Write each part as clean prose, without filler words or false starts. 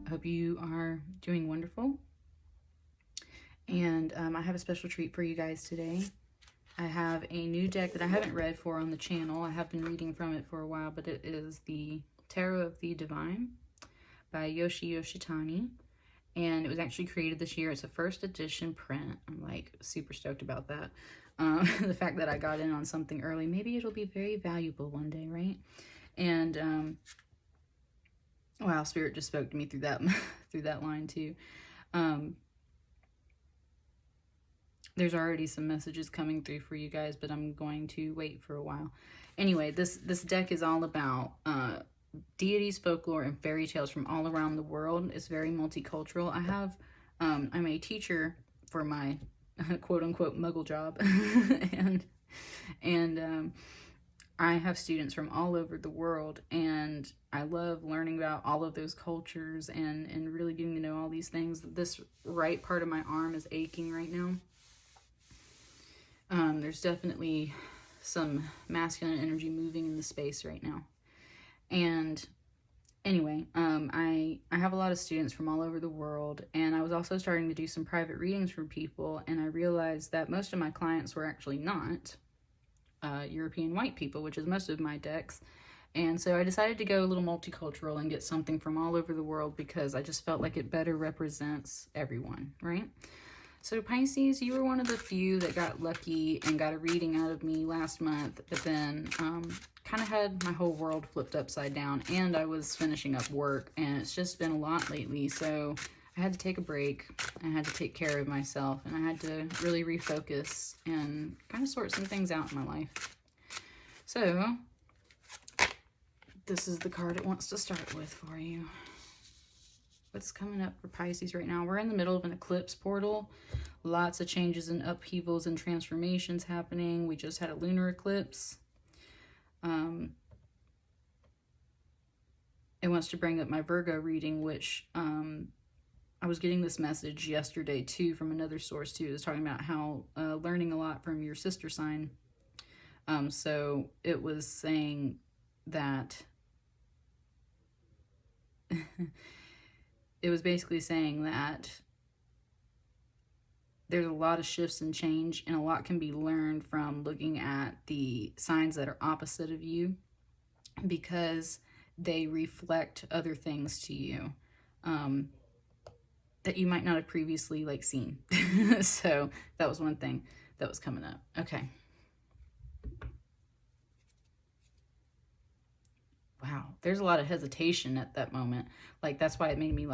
Hope you are doing wonderful. And I have a special treat for you guys today. I have a new deck that I haven't read for on the channel. I have been reading from it for a while, but it is the Tarot of the Divine by Yoshitani. And it was actually created this year. It's a first edition print. I'm like super stoked about that. The fact that I got in on something early, maybe it'll be very valuable one day, right? And wow, Spirit just spoke to me through that through that line too. There's already some messages coming through for you guys, but I'm going to wait for a while. Anyway, this deck is all about deities, folklore, and fairy tales from all around the world. It's very multicultural. I have, I'm a teacher for my quote-unquote muggle job, and I have students from all over the world, and I love learning about all of those cultures and really getting to know all these things. This right part of my arm is aching right now. There's definitely some masculine energy moving in the space right now. And anyway, I have a lot of students from all over the world, and I was also starting to do some private readings for people, and I realized that most of my clients were actually not European white people, which is most of my decks. And so I decided to go a little multicultural and get something from all over the world because I just felt like it better represents everyone, right? So Pisces, you were one of the few that got lucky and got a reading out of me last month, but then kind of had my whole world flipped upside down, and I was finishing up work, and it's just been a lot lately, so I had to take a break. I had to take care of myself, and I had to really refocus and kind of sort some things out in my life. So this is the card it wants to start with for you. What's coming up for Pisces right now? We're in the middle of an eclipse portal. Lots of changes and upheavals and transformations happening. We just had a lunar eclipse. It wants to bring up my Virgo reading, which I was getting this message yesterday too from another source too. It was talking about how learning a lot from your sister sign. So it was saying that it was basically saying that there's a lot of shifts and change, and a lot can be learned from looking at the signs that are opposite of you because they reflect other things to you that you might not have previously seen. So that was one thing that was coming up. Okay. Wow, there's a lot of hesitation at that moment. That's why it made me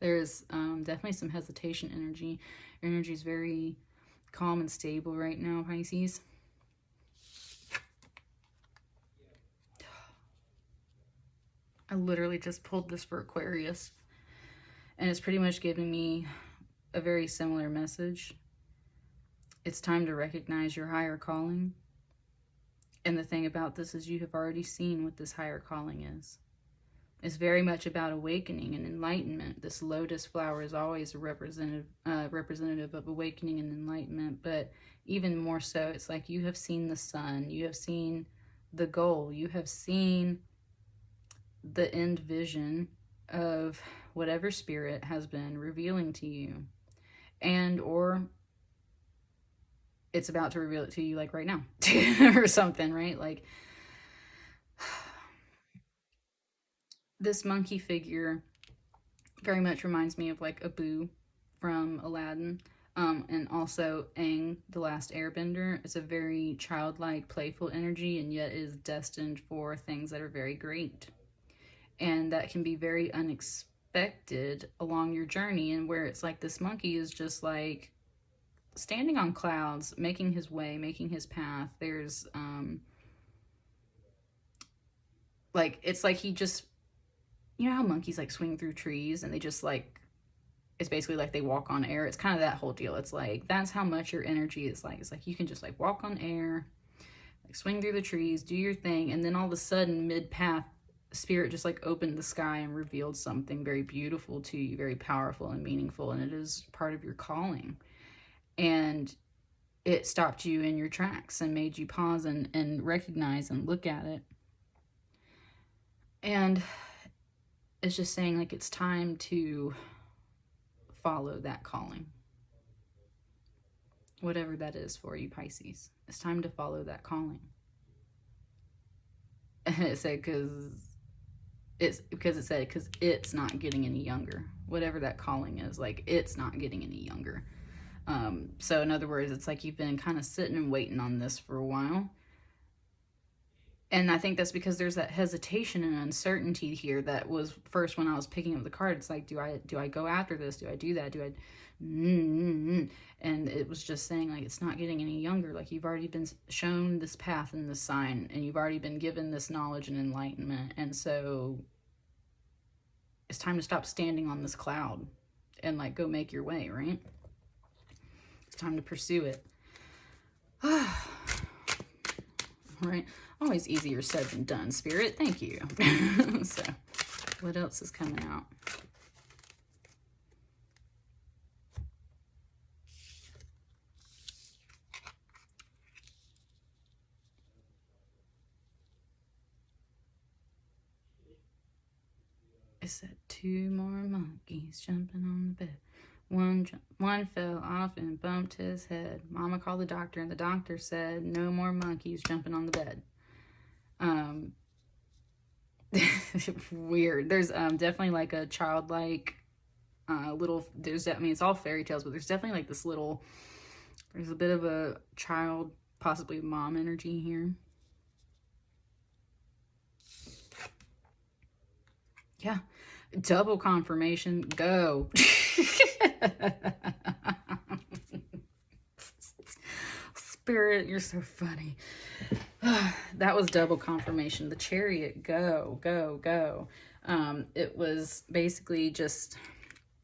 There's definitely some hesitation energy. Your energy is very calm and stable right now, Pisces. I literally just pulled this for Aquarius, and it's pretty much giving me a very similar message. It's time to recognize your higher calling. And the thing about this is you have already seen what this higher calling is. It's very much about awakening and enlightenment. This lotus flower is always a representative of awakening and enlightenment, but even more so, it's like you have seen the sun, you have seen the goal, you have seen the end vision of whatever spirit has been revealing to you, and or it's about to reveal it to you right now or something, right? This monkey figure very much reminds me of Abu from Aladdin, and also Aang, the Last Airbender. It's a very childlike, playful energy, and yet is destined for things that are very great. And that can be very unexpected along your journey, and where it's this monkey is just standing on clouds, making his way, making his path. There's it's he just, you know how monkeys swing through trees and they just it's basically they walk on air. It's kind of that whole deal. It's that's how much your energy is it's you can just walk on air, swing through the trees, do your thing, and then all of a sudden mid-path, Spirit just opened the sky and revealed something very beautiful to you, very powerful and meaningful, and it is part of your calling. And it stopped you in your tracks and made you pause and recognize and look at it. And it's just saying, like, it's time to follow that calling. Whatever that is for you, Pisces. It's time to follow that calling. It said because it's not getting any younger. Whatever that calling is, like, it's not getting any younger. So in other words, it's like you've been kind of sitting and waiting on this for a while. And I think that's because there's that hesitation and uncertainty here that was first when I was picking up the card. It's like, do I go after this? Do I do that? Do I... And it was just saying, like, it's not getting any younger. Like, you've already been shown this path and this sign, and you've already been given this knowledge and enlightenment. And so it's time to stop standing on this cloud and, like, go make your way, right? It's time to pursue it. All right. Always easier said than done, Spirit. Thank you. So, what else is coming out? It said 2 more monkeys jumping on the bed. One fell off and bumped his head. Mama called the doctor, and the doctor said, no more monkeys jumping on the bed. Weird. There's definitely like a childlike little, it's all fairy tales, but there's definitely like this little, there's a bit of a child, possibly mom energy here. Yeah. Double confirmation. Go. Spirit, you're so funny. That was double confirmation. The Chariot. Go, go, go. It was basically just,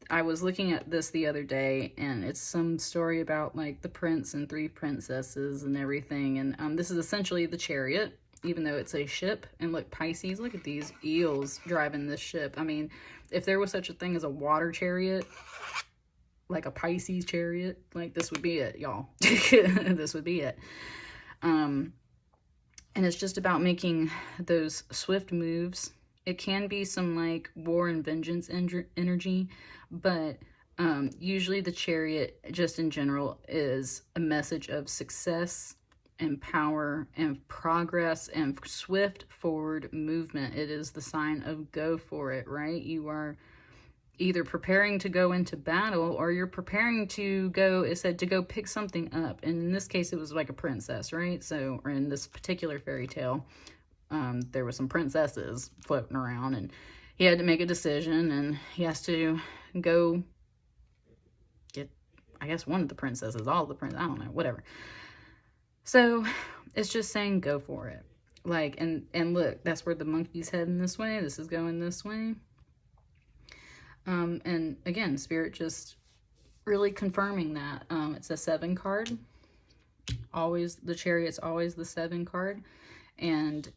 I was looking at this the other day, and it's some story about like the prince and 3 princesses and everything. And this is essentially the Chariot, even though it's a ship. And look, Pisces, look at these eels driving this ship. I mean, if there was such a thing as a water chariot, like a Pisces chariot, like this would be it, y'all. This would be it. And it's just about making those swift moves. It can be some like war and vengeance energy, but usually the Chariot, just in general, is a message of success and power and progress and swift forward movement. It is the sign of go for it, right? You are either preparing to go into battle, or you're preparing to go, it said, to go pick something up. And in this case, it was like a princess, right? So, or in this particular fairy tale, there were some princesses floating around, and he had to make a decision, and he has to go get, I guess, one of the princesses, all the princesses, I don't know, whatever. So it's just saying go for it. Like, and look, that's where the monkey's heading this way. This is going this way. And again, Spirit just really confirming that. It's a 7 card. Always, the Chariot's always the 7 card. And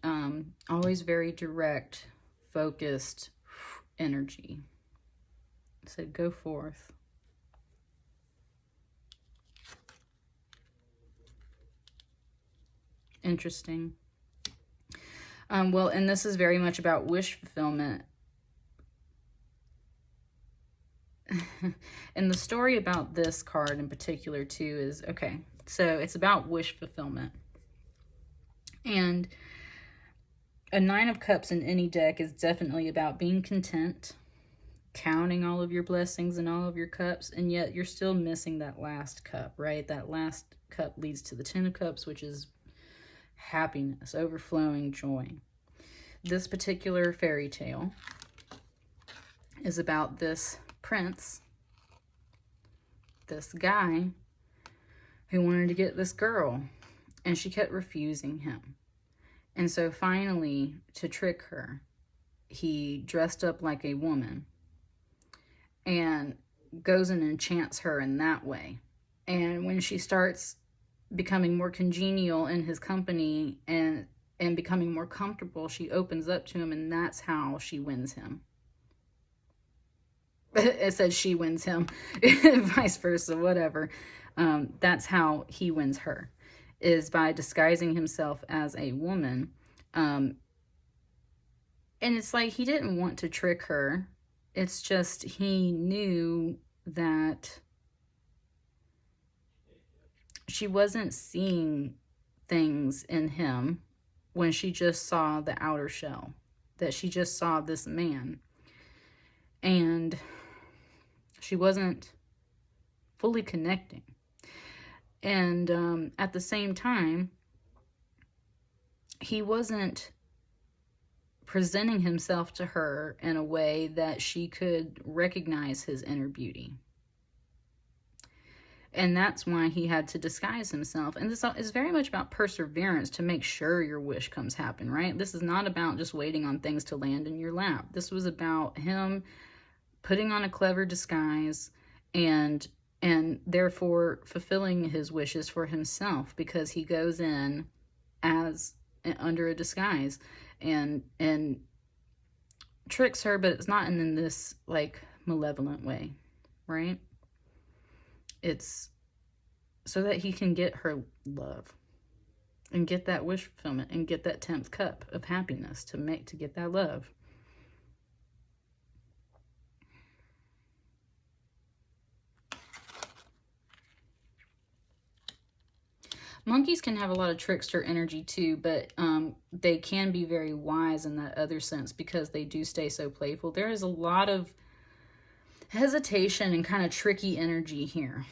always very direct, focused energy. So go forth. Interesting. Well, and this is very much about wish fulfillment. And the story about this card in particular too is, okay, so it's about wish fulfillment. And a 9 of Cups in any deck is definitely about being content, counting all of your blessings and all of your cups, and yet you're still missing that last cup, right? That last cup leads to the 10 of Cups, which is happiness, overflowing joy. This particular fairy tale is about this prince, this guy who wanted to get this girl, and she kept refusing him. And so finally, to trick her, he dressed up like a woman and goes and enchants her in that way. And when she starts becoming more congenial in his company and becoming more comfortable, she opens up to him, and that's how she wins him. It says she wins him, vice versa, whatever. That's how he wins her, is by disguising himself as a woman, And it's like he didn't want to trick her. It's just he knew that she wasn't seeing things in him when she just saw the outer shell, that she just saw this man. And she wasn't fully connecting. And at the same time, he wasn't presenting himself to her in a way that she could recognize his inner beauty. And that's why he had to disguise himself. And this is very much about perseverance to make sure your wish comes happen, right? This is not about just waiting on things to land in your lap. This was about him putting on a clever disguise and therefore fulfilling his wishes for himself, because he goes in as under a disguise and tricks her, but it's not in this like malevolent way, right? It's so that he can get her love and get that wish fulfillment and get that 10th cup of happiness to get that love. Monkeys can have a lot of trickster energy too, but they can be very wise in that other sense because they do stay so playful. There is a lot of hesitation and kind of tricky energy here.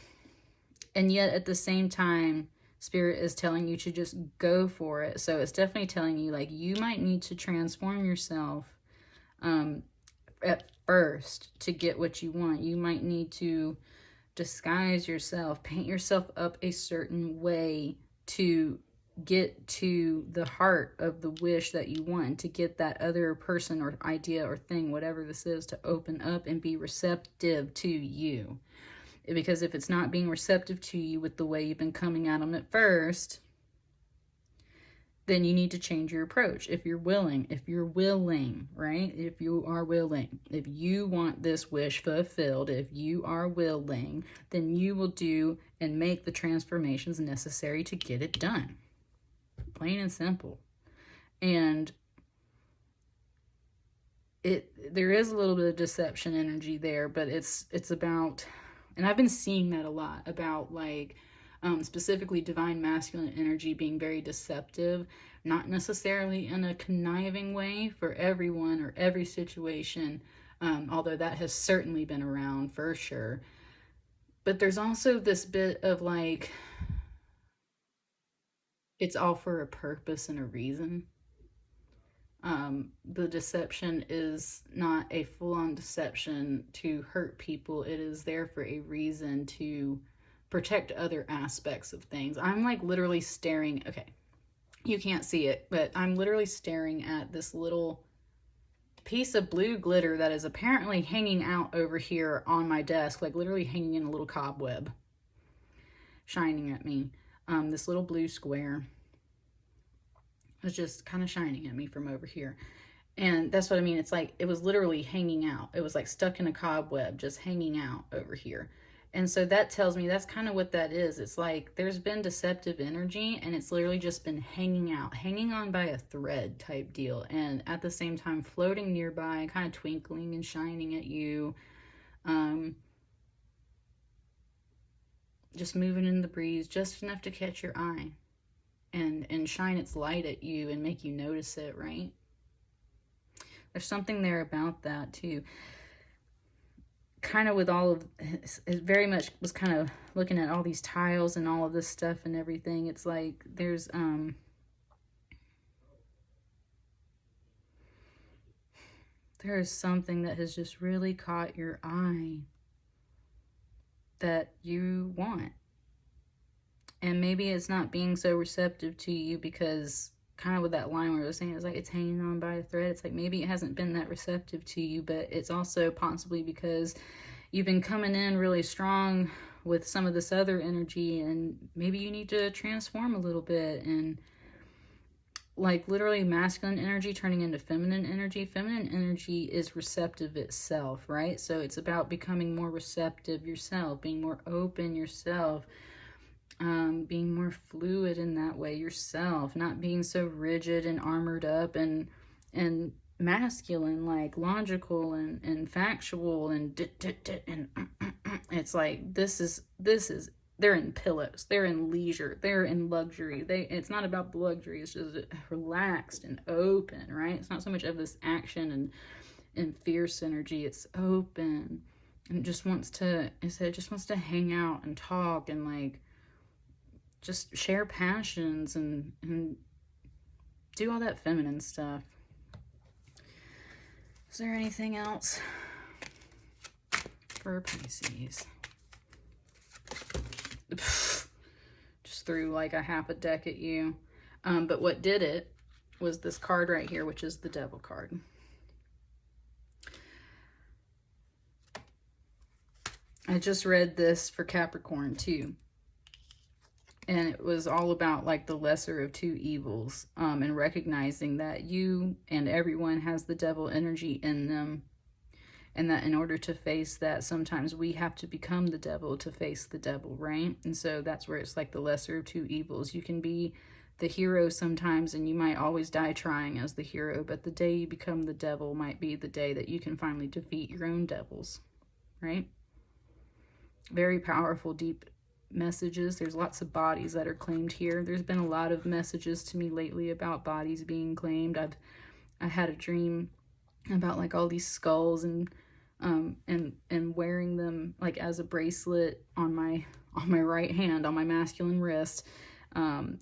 And yet at the same time, Spirit is telling you to just go for it. So it's definitely telling you, like, you might need to transform yourself at first to get what you want. You might need to disguise yourself, paint yourself up a certain way to get to the heart of the wish that you want, to get that other person or idea or thing, whatever this is, to open up and be receptive to you. Because if it's not being receptive to you with the way you've been coming at them at first, then you need to change your approach. If you're willing, right? If you are willing, if you want this wish fulfilled, if you are willing, then you will do and make the transformations necessary to get it done. Plain and simple. And there is a little bit of deception energy there, but it's about, and I've been seeing that a lot, about like specifically divine masculine energy being very deceptive, not necessarily in a conniving way for everyone or every situation, although that has certainly been around for sure. But there's also this bit of like, it's all for a purpose and a reason. The deception is not a full-on deception to hurt people. It is there for a reason to protect other aspects of things. I'm like literally staring, okay, you can't see it, but I'm literally staring at this little piece of blue glitter that is apparently hanging out over here on my desk, like literally hanging in a little cobweb, shining at me. This little blue square was just kind of shining at me from over here. And that's what I mean. It's like it was literally hanging out. It was like stuck in a cobweb, just hanging out over here. And so that tells me that's kind of what that is. It's like there's been deceptive energy and it's literally just been hanging out, hanging on by a thread type deal. And at the same time floating nearby, kind of twinkling and shining at you. Just moving in the breeze, just enough to catch your eye and shine its light at you and make you notice it, right? There's something there about that too. Kind of with all of it, very much was kind of looking at all these tiles and all of this stuff and everything. It's like there's there is something that has just really caught your eye that you want. And maybe it's not being so receptive to you because kind of with that line where I was saying, it's like it's hanging on by a thread. It's like maybe it hasn't been that receptive to you, but it's also possibly because you've been coming in really strong with some of this other energy, and maybe you need to transform a little bit. And like literally masculine energy turning into feminine energy. Feminine energy is receptive itself, right? So it's about becoming more receptive yourself, being more open yourself, being more fluid in that way yourself, not being so rigid and armored up and masculine, like logical and factual and it's like this is they're in pillows, they're in leisure, they're in luxury. It's not about the luxury, it's just relaxed and open, right? It's not so much of this action and fierce energy. It's open and just wants to hang out and talk and like just share passions and do all that feminine stuff. Is there anything else for Pisces? Just threw like a half a deck at you. But what did it was this card right here, which is the Devil card. I just read this for Capricorn too. And it was all about like the lesser of two evils, and recognizing that you and everyone has the devil energy in them. And that in order to face that, sometimes we have to become the devil to face the devil, right? And so that's where it's like the lesser of two evils. You can be the hero sometimes, and you might always die trying as the hero, but the day you become the devil might be the day that you can finally defeat your own devils, right? Very powerful, deep messages. There's lots of bodies that are claimed here. There's been a lot of messages to me lately about bodies being claimed. I had a dream about like all these skulls and wearing them like as a bracelet on my right hand, on my masculine wrist,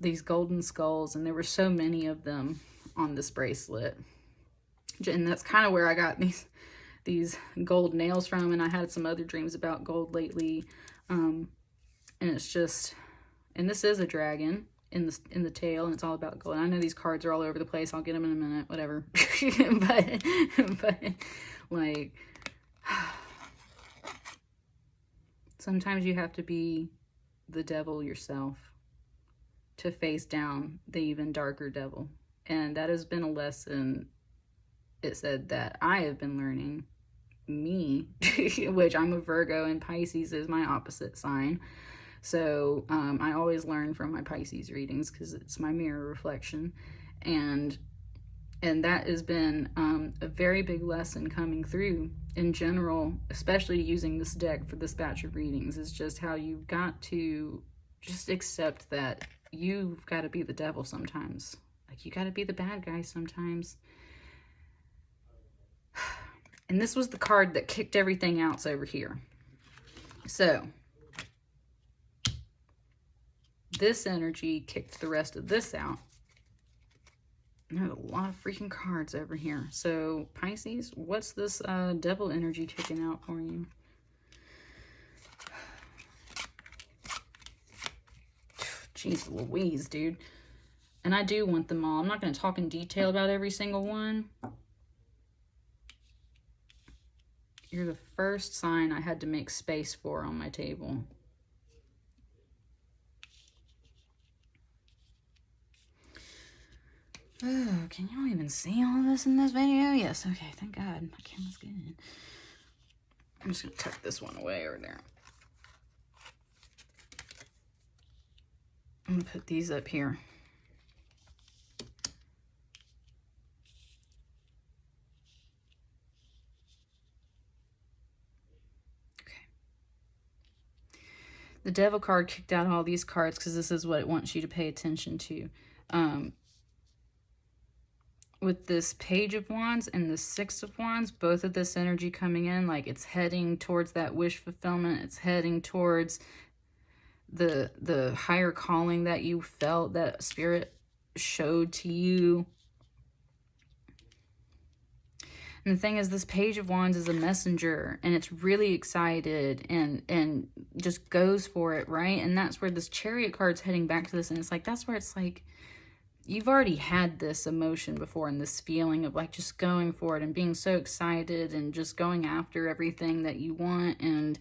these golden skulls, and there were so many of them on this bracelet. And that's kind of where I got these gold nails from. And I had some other dreams about gold lately. And it's just, and this is a dragon in the tail, and it's all about gold. And I know these cards are all over the place. I'll get them in a minute, whatever. but like, sometimes you have to be the devil yourself to face down the even darker devil. And that has been a lesson, it said, that I have been learning. Me, which I'm a Virgo, and Pisces is my opposite sign. So I always learn from my Pisces readings because it's my mirror reflection. And that has been a very big lesson coming through in general, especially using this deck for this batch of readings, is just how you've got to just accept that you've got to be the devil sometimes. Like, you got to be the bad guy sometimes. And this was the card that kicked everything else over here. So this energy kicked the rest of this out. There's a lot of freaking cards over here. So Pisces, what's this devil energy kicking out for you? Jeez Louise, dude. And I do want them all. I'm not going to talk in detail about every single one. You're the first sign I had to make space for on my table. Oh, can y'all even see all this in this video? Yes, okay, thank God. My camera's good. I'm just going to tuck this one away over there. I'm going to put these up here. The Devil card kicked out all these cards because this is what it wants you to pay attention to. With this Page of Wands and the Six of Wands, both of this energy coming in, like it's heading towards that wish fulfillment. It's heading towards the higher calling that you felt, that Spirit showed to you. And the thing is, this Page of Wands is a messenger, and it's really excited and just goes for it, right? And that's where this Chariot card's heading back to this, and it's like, that's where it's like, you've already had this emotion before, and this feeling of like just going for it and being so excited and just going after everything that you want, and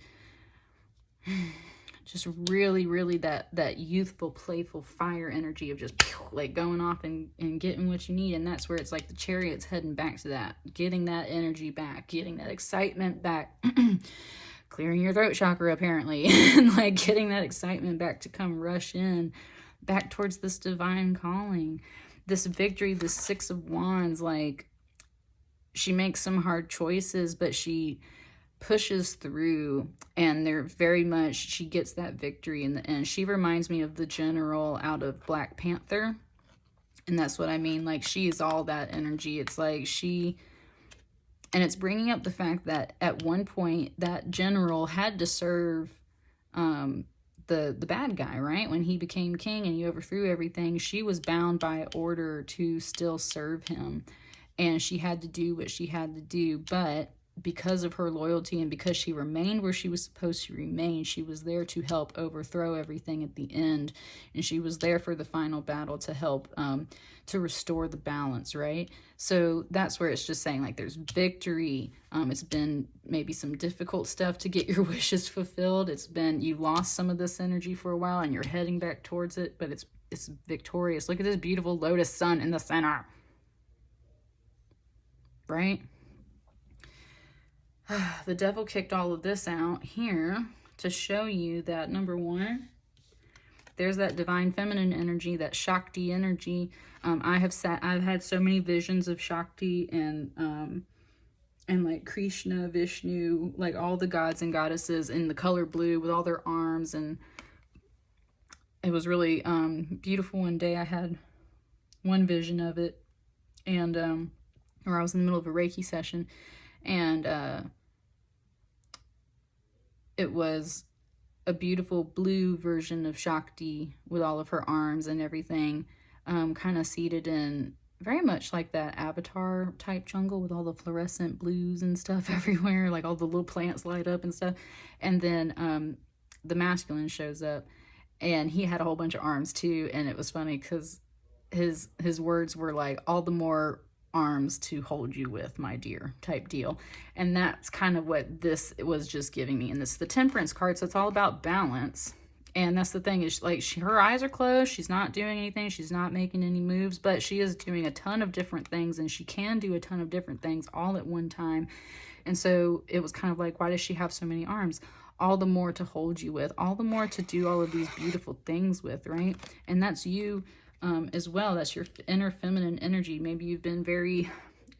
just really, really that youthful, playful fire energy of just like going off and getting what you need. And that's where it's like the Chariot's heading back to that, getting that energy back, getting that excitement back, clearing your throat chakra apparently, and like getting that excitement back to come rush in back towards this divine calling, this victory, this Six of Wands. Like, she makes some hard choices, but she pushes through, and they're very much, she gets that victory in the end. She reminds me of the general out of Black Panther, and that's what I mean. Like, she is all that energy. It's like and it's bringing up the fact that at one point that general had to serve the bad guy, right? When he became king and he overthrew everything, she was bound by order to still serve him, and she had to do what she had to do. But because of her loyalty and because she remained where she was supposed to remain, she was there to help overthrow everything at the end, and she was there for the final battle to help to restore the balance, right? So that's where it's just saying, like, there's victory. It's been maybe some difficult stuff to get your wishes fulfilled. It's been, you lost some of this energy for a while and you're heading back towards it, but it's victorious. Look at this beautiful lotus sun in the center, right? The devil kicked all of this out here to show you that, number one, there's that divine feminine energy, that Shakti energy. I've had so many visions of Shakti and like Krishna, Vishnu, like all the gods and goddesses in the color blue with all their arms, and it was really beautiful. One day I had one vision of it, and where I was in the middle of a Reiki session, and it was a beautiful blue version of Shakti with all of her arms and everything, kind of seated in very much like that Avatar type jungle with all the fluorescent blues and stuff everywhere, like all the little plants light up and stuff. And then the masculine shows up, and he had a whole bunch of arms too, and it was funny because his words were like, all the more arms to hold you with, my dear, type deal. And that's kind of what this was just giving me. And this is the Temperance card, so it's all about balance. And that's the thing, is like, her eyes are closed, she's not doing anything, she's not making any moves, but she is doing a ton of different things, and she can do a ton of different things all at one time. And so it was kind of like, why does she have so many arms? All the more to hold you with, all the more to do all of these beautiful things with, right? And that's you as well. That's your inner feminine energy. Maybe you've been very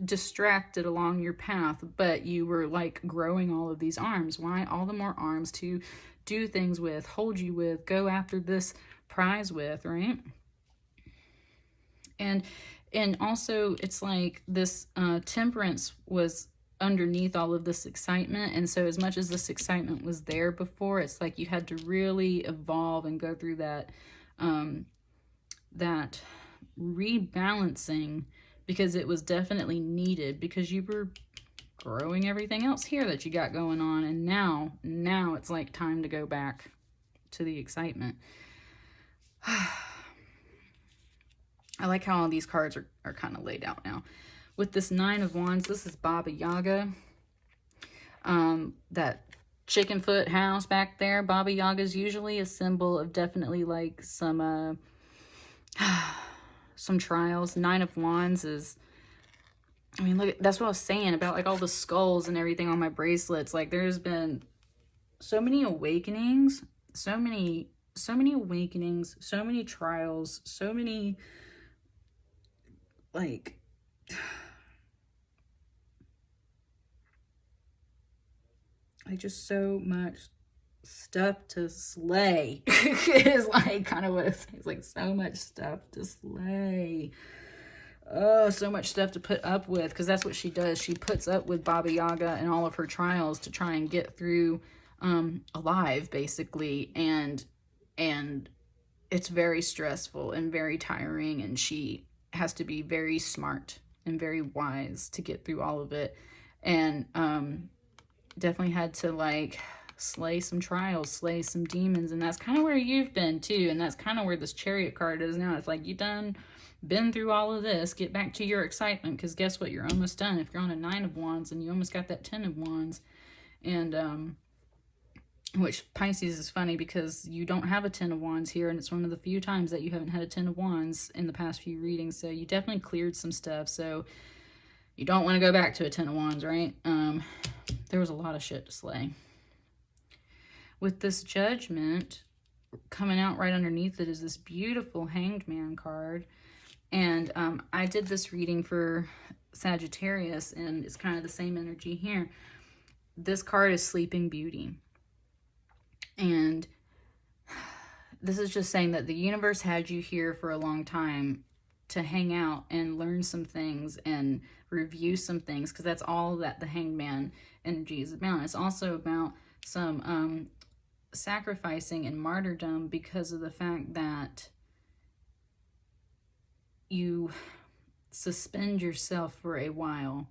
distracted along your path, but you were like growing all of these arms. Why? All the more arms to do things with, hold you with, go after this prize with, right? And also it's like this temperance was underneath all of this excitement. And so as much as this excitement was there before, it's like you had to really evolve and go through that that rebalancing, because it was definitely needed, because you were growing everything else here that you got going on, and now it's like time to go back to the excitement. I like how all these cards are kind of laid out now. With this Nine of Wands, this is Baba Yaga. That chicken foot house back there, Baba Yaga is usually a symbol of definitely like some trials. Nine of Wands is, I mean, look, that's what I was saying about like all the skulls and everything on my bracelets. Like, there's been so many awakenings, so many awakenings, so many trials, so many, like, just so much stuff to slay. Is like kind of what it's like, so much stuff to slay. Oh, so much stuff to put up with, because that's what she does. She puts up with Baba Yaga and all of her trials to try and get through alive, basically. And it's very stressful and very tiring, and she has to be very smart and very wise to get through all of it. And definitely had to like slay some trials, slay some demons. And that's kind of where you've been too. And that's kind of where this Chariot card is now. It's like, you done been through all of this, get back to your excitement, because guess what, you're almost done. If you're on a Nine of Wands and you almost got that 10 of Wands. And which Pisces is funny, because you don't have a 10 of Wands here, and it's one of the few times that you haven't had a 10 of Wands in the past few readings. So you definitely cleared some stuff, so you don't want to go back to a 10 of Wands, right? There was a lot of shit to slay. With this Judgment, coming out right underneath it is this beautiful Hanged Man card. And I did this reading for Sagittarius, and it's kind of the same energy here. This card is Sleeping Beauty. And this is just saying that the universe had you here for a long time to hang out and learn some things and review some things, because that's all that the Hangman energy is about. It's also about some sacrificing and martyrdom because of the fact that you suspend yourself for a while,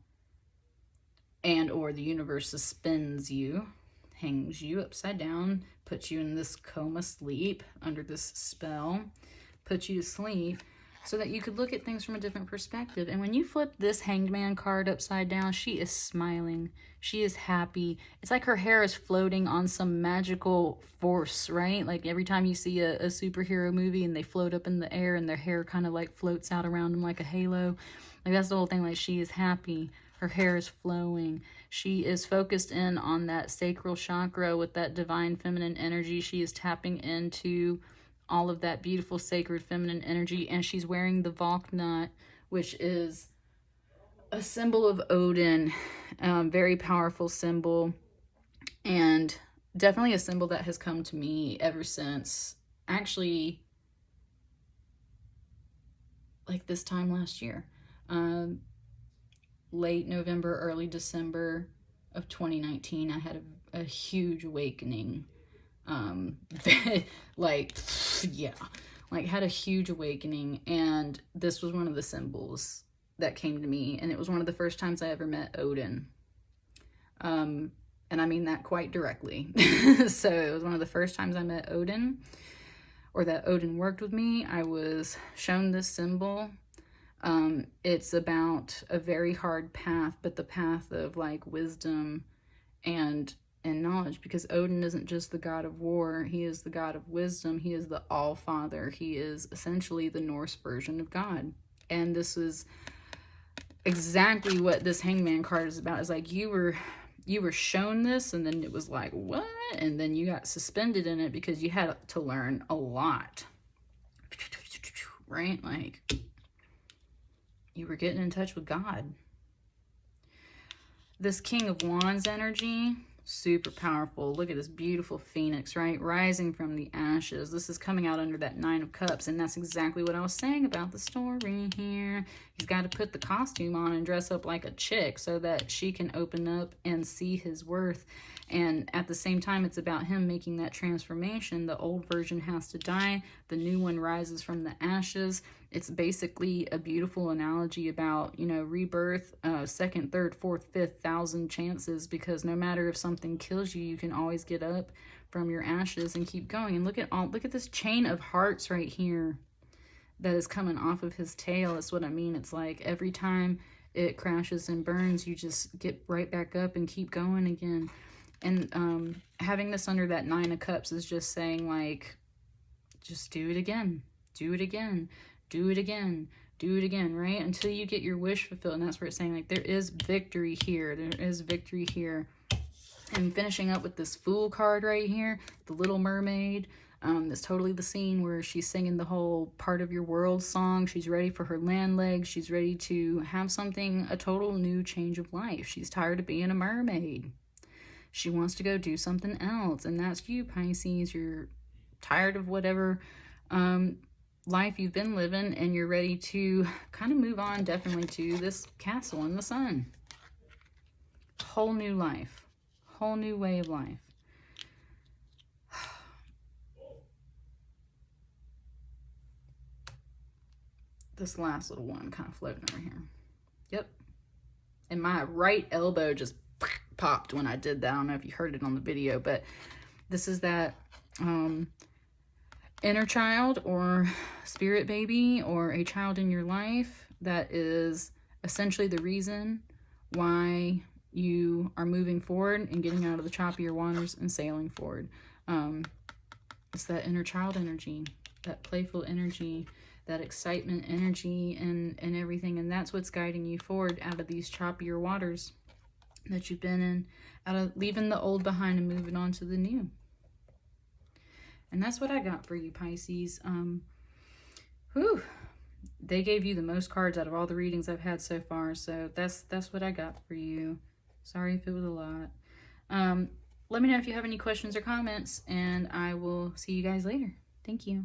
and or the universe suspends you, hangs you upside down, puts you in this coma sleep under this spell, puts you to sleep so that you could look at things from a different perspective. And when you flip this Hanged Man card upside down, she is smiling. She is happy. It's like her hair is floating on some magical force, right? Like every time you see a superhero movie and they float up in the air and their hair kind of like floats out around them like a halo. Like that's the whole thing. Like she is happy. Her hair is flowing. She is focused in on that sacral chakra with that divine feminine energy. She is tapping into all of that beautiful sacred feminine energy, and she's wearing the Valknut, which is a symbol of Odin, very powerful symbol, and definitely a symbol that has come to me ever since, actually, like this time last year, late November, early December of 2019, I had a huge awakening. Like, yeah, like had a huge awakening, and this was one of the symbols that came to me, and it was one of the first times I ever met Odin. And I mean that quite directly. So it was one of the first times I met Odin, or that Odin worked with me. I was shown this symbol. It's about a very hard path, but the path of like wisdom and knowledge, because Odin isn't just the god of war, he is the god of wisdom, he is the all-father, he is essentially the Norse version of God. And this is exactly what this Hangman card is about. Is like you were shown this, and then it was like, what? And then you got suspended in it because you had to learn a lot, right? Like you were getting in touch with God. This King of Wands energy, super powerful. Look at this beautiful phoenix, right? Rising from the ashes. This is coming out under that Nine of Cups, and that's exactly what I was saying about the story here. He's got to put the costume on and dress up like a chick so that she can open up and see his worth. And at the same time, it's about him making that transformation. The old version has to die. The new one rises from the ashes. It's basically a beautiful analogy about, you know, rebirth, second, third, fourth, fifth, 1,000 chances, because no matter if something kills you, you can always get up from your ashes and keep going. And look at this chain of hearts right here that is coming off of his tail. That's what I mean. It's like every time it crashes and burns, you just get right back up and keep going again. And having this under that Nine of Cups is just saying, like, just do it again, do it again, do it again, do it again, right? Until you get your wish fulfilled. And that's where it's saying, like, there is victory here. There is victory here. And finishing up with this Fool card right here, the Little Mermaid. That's totally the scene where she's singing the whole Part of Your World song. She's ready for her land legs. She's ready to have something, a total new change of life. She's tired of being a mermaid. She wants to go do something else. And that's you, Pisces. You're tired of whatever life you've been living, and you're ready to kind of move on, definitely, to this castle in the sun. Whole new life. Whole new way of life. This last little one kind of floating over here. Yep. And my right elbow just popped when I did that. I don't know if you heard it on the video, but this is that inner child or spirit baby or a child in your life that is essentially the reason why you are moving forward and getting out of the choppier waters and sailing forward. It's that inner child energy, that playful energy, that excitement energy, and everything. And that's what's guiding you forward out of these choppier waters that you've been in, out of leaving the old behind and moving on to the new. And that's what I got for you, Pisces. they gave you the most cards out of all the readings I've had so far. So that's what I got for you. Sorry if it was a lot. Let me know if you have any questions or comments, and I will see you guys later. Thank you.